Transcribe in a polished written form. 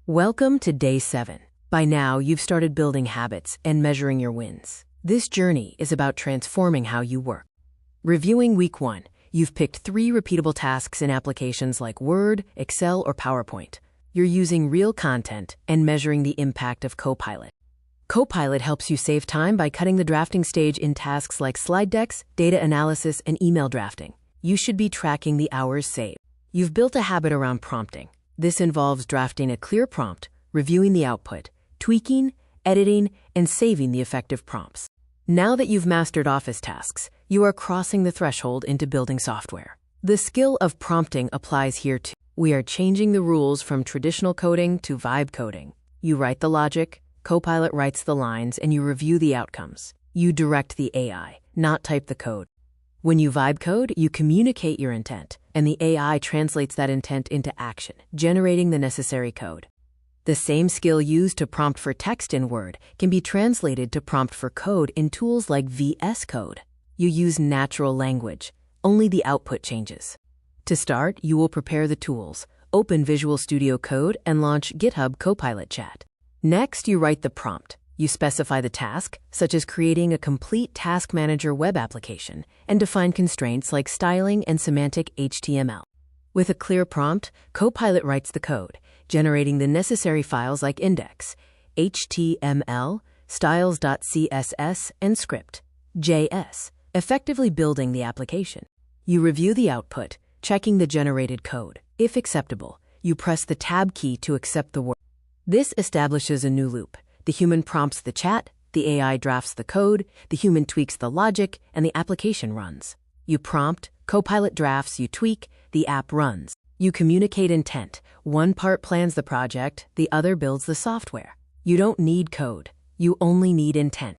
Welcome to day 7. By now, you've started building habits and measuring your wins. This journey is about transforming how you work. Reviewing week 1, you've picked 3 repeatable tasks in applications like Word, Excel, or PowerPoint. You're using real content and measuring the impact of Copilot. Copilot helps you save time by cutting the drafting stage in tasks like slide decks, data analysis, and email drafting. You should be tracking the hours saved. You've built a habit around prompting. This involves drafting a clear prompt, reviewing the output, tweaking, editing, and saving the effective prompts. Now that you've mastered office tasks, you are crossing the threshold into building software. The skill of prompting applies here too. We are changing the rules from traditional coding to vibe coding. You write the logic, Copilot writes the lines, and you review the outcomes. You direct the AI, not type the code. When you vibe code, you communicate your intent, and the AI translates that intent into action, generating the necessary code. The same skill used to prompt for text in Word can be translated to prompt for code in tools like VS Code. You use natural language, only the output changes. To start, you will prepare the tools, open Visual Studio Code, and launch GitHub Copilot Chat. Next, you write the prompt. You specify the task, such as creating a complete Task Manager web application, and define constraints like styling and semantic HTML. With a clear prompt, Copilot writes the code, generating the necessary files like index, HTML, styles.css, and script.js, effectively building the application. You review the output, checking the generated code. If acceptable, you press the Tab key to accept the work. This establishes a new loop. The human prompts the chat, the AI drafts the code, the human tweaks the logic, and the application runs. You prompt, Copilot drafts, you tweak, the app runs. You communicate intent. One part plans the project, the other builds the software. You don't need code. You only need intent.